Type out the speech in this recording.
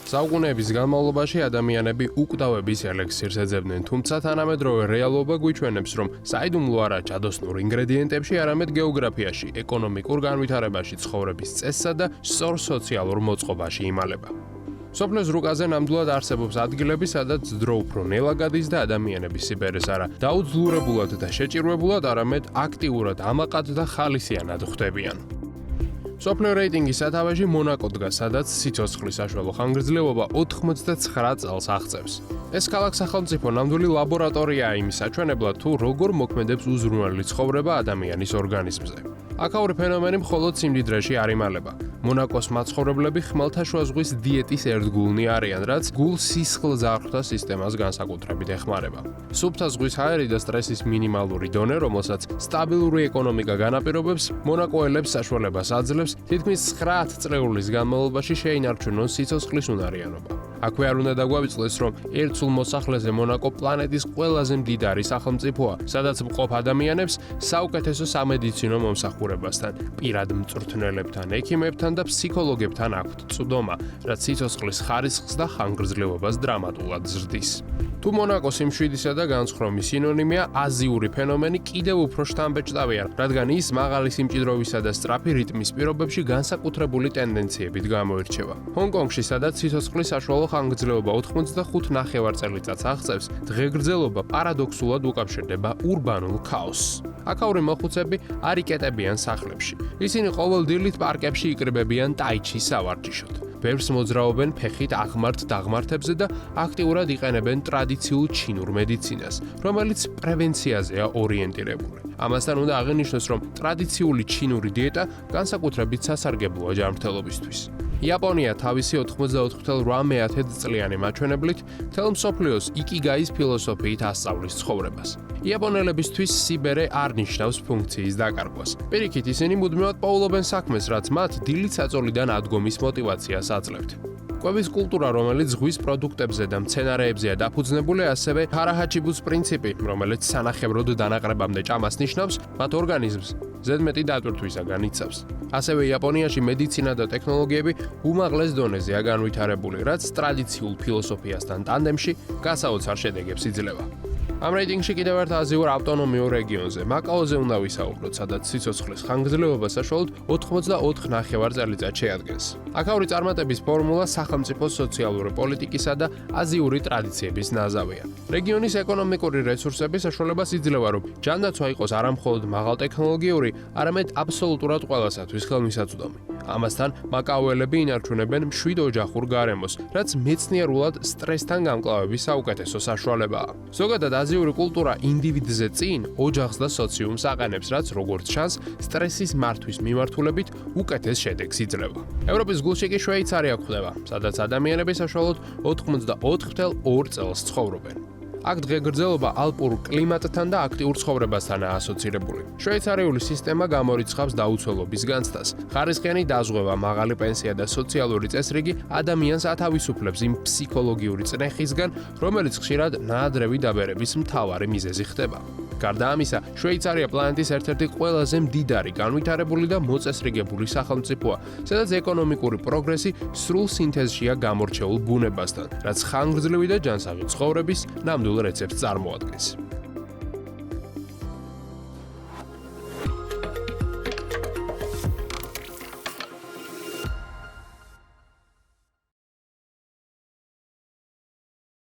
საუკუნეების განმავლობაში ადამიანები უკვდავების ელექსირს ეძებდნენ, თუმცა თანამედროვე რეალობა გვიჩვენებს, რომ საიდუმლო არა ჯადოსნურ ინგრედიენტებში, არამედ გეოგრაფიაში, ეკონომიკურ განვითარებაში, ცხოვრების წესსა და სწორ სოციალურ მოწყობაში იმალება. სოფლის რუკაზე ნამდვილად არსებობს ადგილები, სადაც დრო უფრო ნელა გადის და ადამიანები სიბერეს არა დაუძლურებულად და შეჭირვებულად, არამედ აქტიურად ამაყად და ხალისიანად ხვდებიან. სოფლიო რეიტინგის სათავეში მონაკო დგას, სადაც სიცოცხლის საშუალო ხანგრძლივობა 89 წელს აღწევს. ეს ქალაქ-სახელმწიფო ნამდვილი ლაბორატორიაა იმის საჩვენებლად, თუ როგორ მოქმედებს უზრუნველი ცხოვრება ადამიანის ორგანიზმზე. აქაური ფენომენი მხოლოდ სიმდიდრეში არ იმალება. მონაკოს მაცხოვრებლები ხმელთაშუა ზღვის დიეტის ერთგულნი არიან, რაც გულ-სისხლძარღვთა სისტემას განსაკუთრებით ეხმარება. სუფთა ზღვის ჰაერი და სტრესის მინიმალური დონე, რომელსაც სტაბილური ეკონომიკა განაპირობებს, მონაკოელებს საშუალებას აძლევს თითქმის 9 წლეულის განმავლობაში შეინარჩუნონ სიცოცხლის უნარიანობა. აქვე არ უნდა დაგვავიწყდეს, რომ ერთ სულ მოსახლეზე მონაკო პლანეტის ყველაზე მდიდარი სახელმწიფოა, სადაც მყოფ ადამიანებს საუკეთესო სამედიცინო მომსახურებასთან, პირად მწვრთნელებთან, ექიმებთან და ფსიქოლოგებთან აქვთ წვდომა, რაც სიცოცხლის ხარისხს და ხანგრძლივობას დრამატულად ზრდის. თუ მონაკო სიმშვიდისა და განცხრომის სინონიმია, აზიური ფენომენი კიდევ უფრო შთამბეჭდავია, რადგან ის მაღალი სიმჭიდროვისა და სწრაფი რიტმის პირობებში განსაკუთრებული ტენდენციებით გამოირჩევა. ჰონკონგში, სადაც სიცოცხლის საშუალო ხანგრძლივობა 85 ნახევარწელიწადს აღწევს, დღეგრძელობა პარადოქსულად უკავშირდება ურბანულ ქაოსს. აქაური მოხუცები არ იკეტებიან სახლებში. ისინი ყოველ დილით პარკებში იკრიბებიან ტაიჩის სავარჯიშოდ. ბევრს მოძრაობენ ფეხით აღმართ-დაღმართებზე და აქტიურად იყენებენ ტრადიციულ ჩინურ მედიცინას, რომელიც პრევენციაზეა ორიენტირებული. ამასთან უნდა აღინიშნოს, რომ ტრადიციული ჩინური დიეტა განსაკუთრებით სასარგებლოა ჯანმრთელობისთვის. იაპონია თავისი 84 წლიანი მაჩვენებლით მთელ მსოფლიოს იკიგაის ფილოსოფიით ასწავლის ცხოვრებას. იაპონელებისთვის სიბერე არ ნიშნავს ფუნქციის დაკარგვას. პირიქით, ისინი მუდმივად პოულობენ საქმეს, რაც მათ დილით საწოლიდან ადგომის მოტივაციას აძლევთ. კვების კულტურა, რომელიც ზღვის პროდუქტებზე და მცენარეებზეა დაფუძნებული, ასევე ჰარაჰაჩიბუს პრინციპი, რომელიც სანახევროდ დანაყრებამდე ჭამას ნიშნავს, მათ ორგანიზმს ზედმეტი დატვირთვისაგან იცავს. ასევე იაპონიაში მედიცინა და ტექნოლოგიები უმაღლეს დონეზეა განვითარებული, რაც ტრადიციულ ფილოსოფიასთან ტანდემში გასაოცარ შედეგებს იძლევა. ამ რეიტინგში კიდევ ერთ აზიურ ავტონომიურ რეგიონზე, მაკაოზე უნდა ვისაუბროთ, სადაც სიცოცხლის ხანგრძლივობა საშუალოდ 84 ნახევარწელიწადს შეადგენს. აქაური წარმატების ფორმულა სახელმწიფო სოციალური პოლიტიკისა და აზიური ტრადიციების ნაზავია. რეგიონის ეკონომიკური რესურსები საშუალებას იძლევა, რომ ჯანდაცვა იყოს არა მხოლოდ მაღალტექნოლოგიური, არამედ აბსოლუტურად ყველასათვის ხელმისაწვდომი. ამასთან, მაკაოელები ინარჩუნებენ მშვიდ ოჯახურ გარემოს, რაც მეცნიერულად სტრესთან გამკლავების საუკეთესო საშუალებაა. ზოგადად აზიური კულტურა ინდივიდზე წინ ოჯახს და სოციუმს აყენებს, რაც როგორც ჩანს, სტრესის მართვის მიმართულებით უკეთეს შედეგს იძლევა. ევროპის გულში კი შვეიცარია გვხვდება, სადაც ადამიანები საშუალოდ 84.2 წელს ცხოვრობენ. აქ დღეგრძელობა ალპურ კლიმატთან და აქტიურ ცხოვრებასთანაა ასოცირებული. შვეიცარიული სისტემა გამორიცხავს დაუცველობის განცდას. ხარისხიანი დაზღვევა, მაღალი პენსია და სოციალური წესრიგი ადამიანს ათავისუფლებს იმ ფსიქოლოგიური წნეხისგან, რომელიც ხშირად ნაადრევი დაბერების მთავარი მიზეზი ხდება. გარდა ამისა, შვეიცარია პლანეტის ერთ-ერთი ყველაზე მდიდარი, განვითარებული და მოწესრიგებული სახელმწიფოა, სადაც ეკონომიკური პროგრესი სრულ სინთეზშია გამორჩეულ ბუნებასთან, რაც ხანგრძლივი და ჯანსაღი ცხოვრების ნამდვილ რეცეპტს წარმოადგენს.